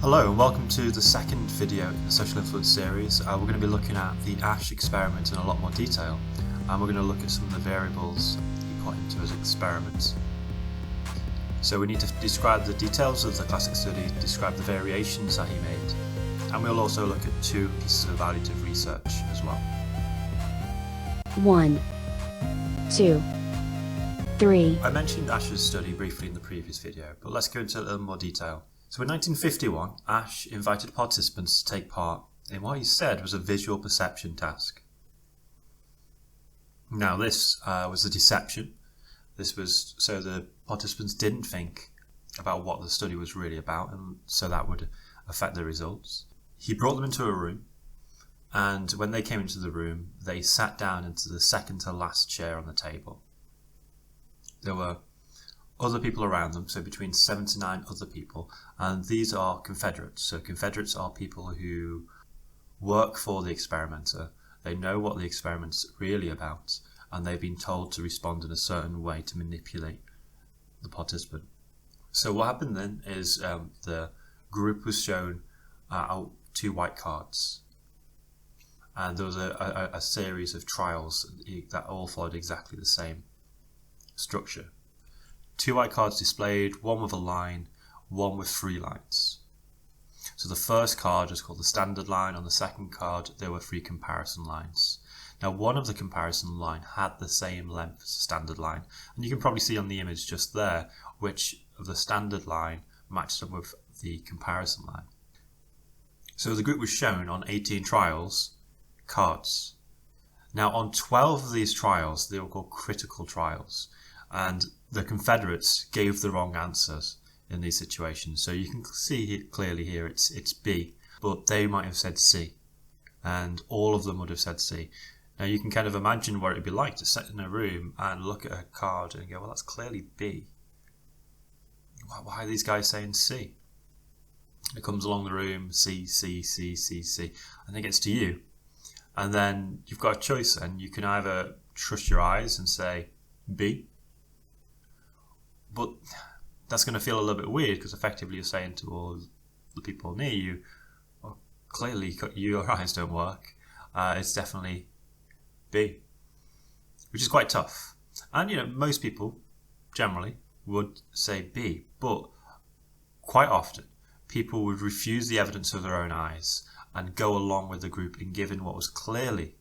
Hello and welcome to the second video in the social influence series. We're going to be looking at the Asch experiment in a lot more detail, and we're going to look at some of the variables he put into his experiment. So we need to describe the details of the classic study, describe the variations that he made, and we'll also look at two pieces of evaluative research as well. 1, 2, 3. I mentioned Asch's study briefly in the previous video, but let's go into a little more detail. So in 1951, Asch invited participants to take part in what he said was a visual perception task. Now this was a deception. This was so the participants didn't think about what the study was really about, and so that would affect the results. He brought them into a room, and when they came into the room, they sat down into the second to last chair on the table. There were other people around them, so between 7 to 9 other people, and these are Confederates. So Confederates are people who work for the experimenter. They know what the experiment's really about, and they've been told to respond in a certain way to manipulate the participant. So what happened then is the group was shown out 2 white cards, and there was a series of trials that all followed exactly the same structure. 2 white cards displayed, one with a line, one with 3 lines. So the first card was called the standard line. On the second card there were 3 comparison lines. Now one of the comparison line had the same length as the standard line, and you can probably see on the image just there which of the standard line matched up with the comparison line. So the group was shown on 18 trials cards. Now on 12 of these trials, they were called critical trials, and the Confederates gave the wrong answers in these situations. So you can see clearly here it's B, but they might have said C, and all of them would have said C. Now you can kind of imagine what it would be like to sit in a room and look at a card and go, well, that's clearly B. Why are these guys saying C? It comes along the room, C, C, C, C, C, and it gets to you. And then you've got a choice, and you can either trust your eyes and say B, but that's going to feel a little bit weird because effectively you're saying to all the people near you, well, clearly your eyes don't work. It's definitely B, which is quite tough. And most people generally would say B, but quite often people would refuse the evidence of their own eyes and go along with the group in giving what was clearly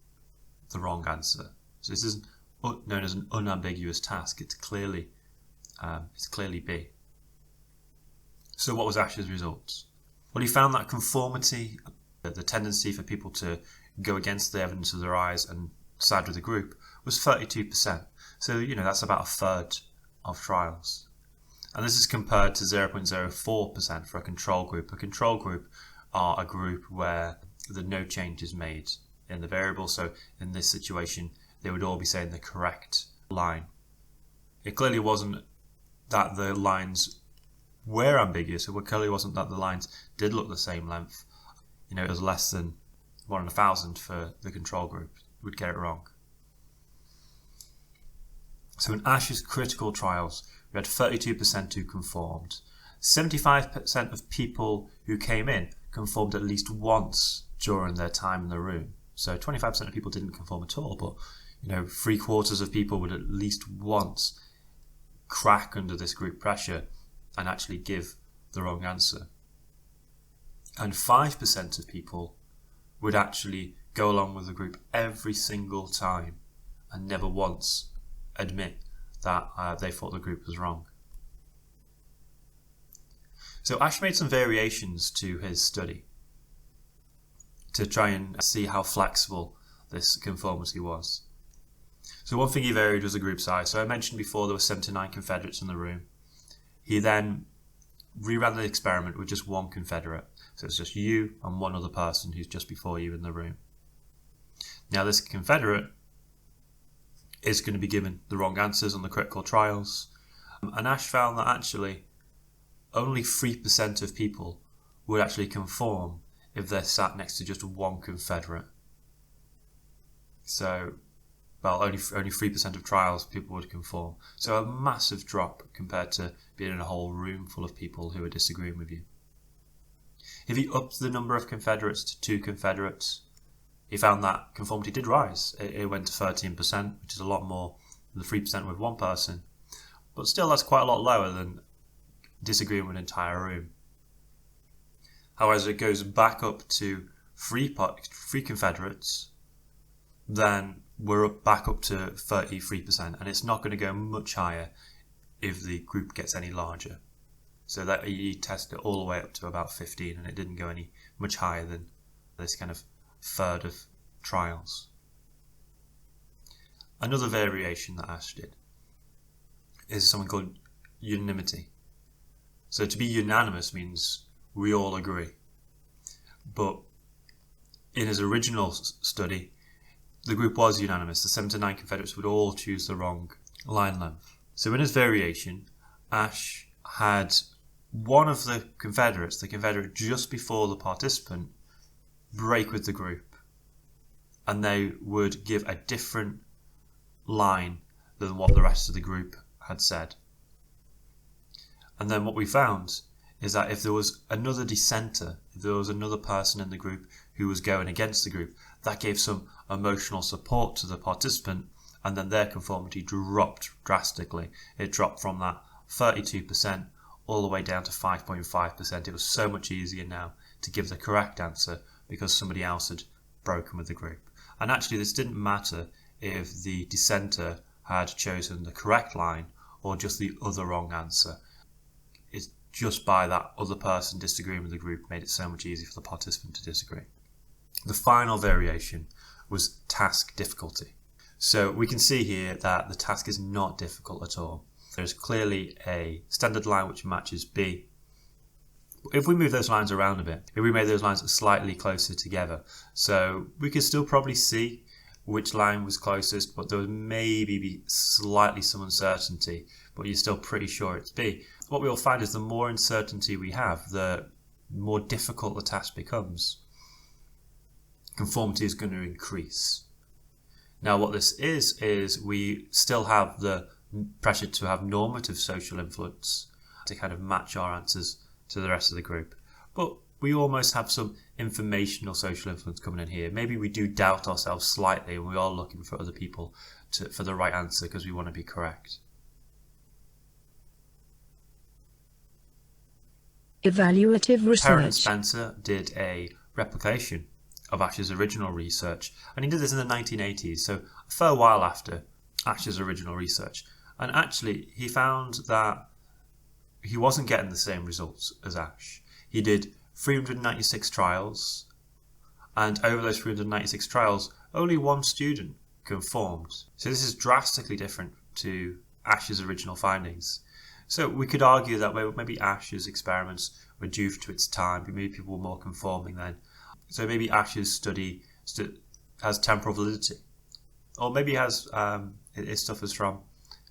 the wrong answer. So this is known as an unambiguous task. It's clearly B. So what was Asch's results? Well, he found that conformity, the tendency for people to go against the evidence of their eyes and side with the group, was 32%. So that's about a third of trials. And this is compared to 0.04% for a control group. A control group are a group where no change is made in the variable. So in this situation, they would all be saying the correct line. It clearly wasn't that the lines were ambiguous. It clearly wasn't that the lines did look the same length. It was less than 1 in 1,000 for the control group would get it wrong. So in Asch's critical trials, we had 32% who conformed. 75% of people who came in conformed at least once during their time in the room. So 25% of people didn't conform at all, but 3/4 of people would at least once crack under this group pressure and actually give the wrong answer. And 5% of people would actually go along with the group every single time and never once admit that they thought the group was wrong. So Asch made some variations to his study to try and see how flexible this conformity was. So one thing he varied was the group size. So I mentioned before there were 7 to 9 Confederates in the room. He then reran the experiment with just 1 Confederate. So it's just you and 1 other person who's just before you in the room. Now this Confederate is going to be given the wrong answers on the critical trials. And Asch found that actually only 3% of people would actually conform if they're sat next to just 1 Confederate. So only 3% of trials people would conform. So a massive drop compared to being in a whole room full of people who are disagreeing with you. If he upped the number of Confederates to 2 Confederates, he found that conformity did rise. It went to 13%, which is a lot more than the 3% with one person. But still, that's quite a lot lower than disagreeing with an entire room. However, as it goes back up to 3 Confederates, then we're back up to 33%, and it's not going to go much higher if the group gets any larger. So that he tested it all the way up to about 15, and it didn't go any much higher than this kind of third of trials. Another variation that Asch did is something called unanimity. So to be unanimous means we all agree. But in his original study, the group was unanimous. The 7 to 9 Confederates would all choose the wrong line length. So in his variation, Asch had one of the Confederates, the Confederate just before the participant, break with the group, and they would give a different line than what the rest of the group had said. And then what we found is that if there was another dissenter, if there was another person in the group who was going against the group, that gave some emotional support to the participant, and then their conformity dropped drastically. It dropped from that 32% all the way down to 5.5%. It was so much easier now to give the correct answer because somebody else had broken with the group. And actually this didn't matter if the dissenter had chosen the correct line or just the other wrong answer. It's just by that other person disagreeing with the group made it so much easier for the participant to disagree. The final variation was task difficulty. So we can see here that the task is not difficult at all. There's clearly a standard line which matches B. If we move those lines around a bit, if we made those lines slightly closer together, so we could still probably see which line was closest, but there would maybe be slightly some uncertainty, but you're still pretty sure it's B. What we'll find is the more uncertainty we have, the more difficult the task becomes. Conformity is going to increase. Now what this is we still have the pressure to have normative social influence to kind of match our answers to the rest of the group. But we almost have some informational social influence coming in here. Maybe we do doubt ourselves slightly and we are looking for other people for the right answer because we want to be correct. Evaluative research. Perrin and Spencer did a replication of Asch's original research, and he did this in the 1980s, so a fair while after Asch's original research. And actually, he found that he wasn't getting the same results as Asch. He did 396 trials, and over those 396 trials, only one student conformed. So this is drastically different to Asch's original findings. So we could argue that maybe Asch's experiments were due to its time, maybe people were more conforming then. So maybe Asch's study has temporal validity. Or maybe it has, it suffers from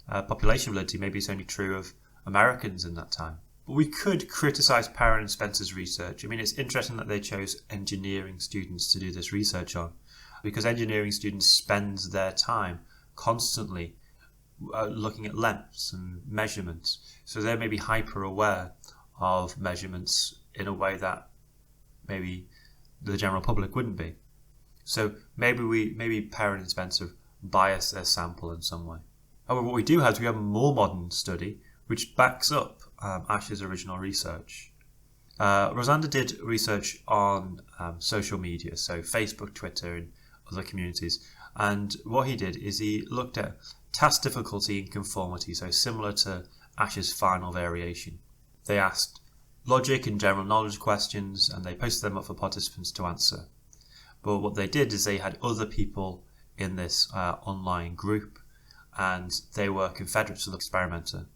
population validity. Maybe it's only true of Americans in that time. But we could criticise Perrin and Spencer's research. I mean, it's interesting that they chose engineering students to do this research on, because engineering students spend their time constantly looking at lengths and measurements. So they may be hyper aware of measurements in a way that maybe the general public wouldn't be. So maybe Perrin and Spencer bias their sample in some way. However, what we do have is we have a more modern study which backs up Asch's original research. Rosander did research on social media, so Facebook, Twitter, and other communities. And what he did is he looked at task difficulty and conformity, so similar to Asch's final variation. They asked logic and general knowledge questions, and they posted them up for participants to answer. But what they did is they had other people in this online group, and they were Confederates of the experimenter.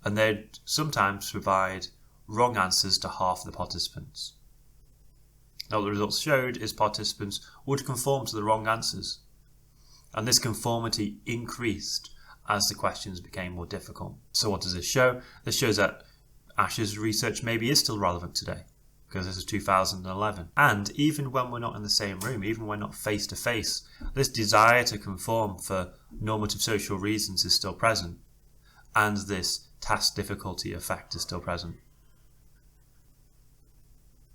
And they'd sometimes provide wrong answers to half the participants. Now what the results showed is participants would conform to the wrong answers. And this conformity increased as the questions became more difficult. So what does this show? This shows that Asch's research maybe is still relevant today, because this is 2011. And even when we're not in the same room, even when we're not face to face, this desire to conform for normative social reasons is still present. And this task difficulty effect is still present.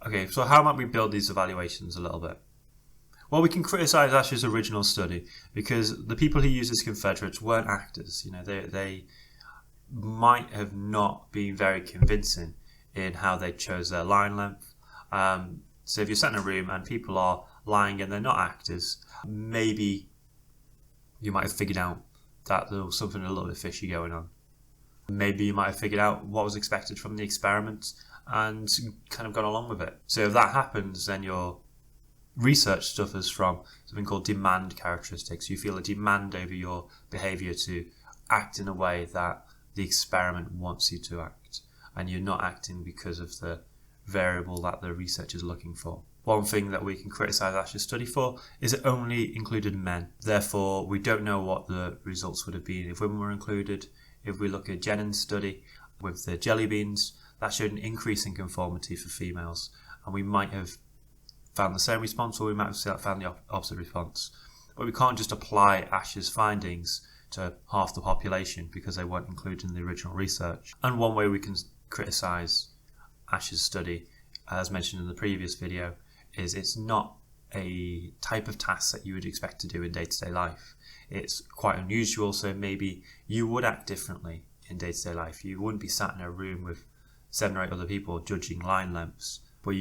Okay, so how might we build these evaluations a little bit? Well, we can criticise Asch's original study because the people who used his Confederates weren't actors. They might have not been very convincing in how they chose their line length. So if you're sat in a room and people are lying and they're not actors, maybe you might have figured out that there was something a little bit fishy going on. Maybe you might have figured out what was expected from the experiment and kind of gone along with it. So if that happens, then your research suffers from something called demand characteristics. You feel a demand over your behaviour to act in a way that the experiment wants you to act, and you're not acting because of the variable that the research is looking for. One thing that we can criticise Asch's study for is it only included men. Therefore, we don't know what the results would have been if women were included. If we look at Jennings' study with the jelly beans, that showed an increase in conformity for females, and we might have found the same response, or we might have found the opposite response. But we can't just apply Asch's findings to half the population because they weren't included in the original research. And one way we can criticise Asch's study, as mentioned in the previous video, is it's not a type of task that you would expect to do in day-to-day life. It's quite unusual, so maybe you would act differently in day-to-day life. You wouldn't be sat in a room with 7 or 8 other people judging line lengths, but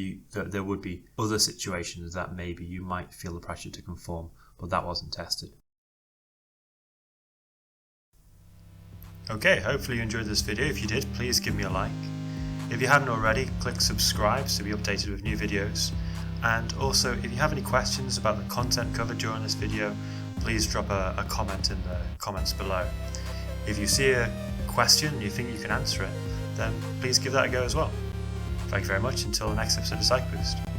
there would be other situations that maybe you might feel the pressure to conform, but that wasn't tested. Okay, hopefully you enjoyed this video. If you did, please give me a like. If you haven't already, click subscribe to be updated with new videos. And also, if you have any questions about the content covered during this video, please drop a comment in the comments below. If you see a question and you think you can answer it, then please give that a go as well. Thank you very much. Until the next episode of PsychBoost.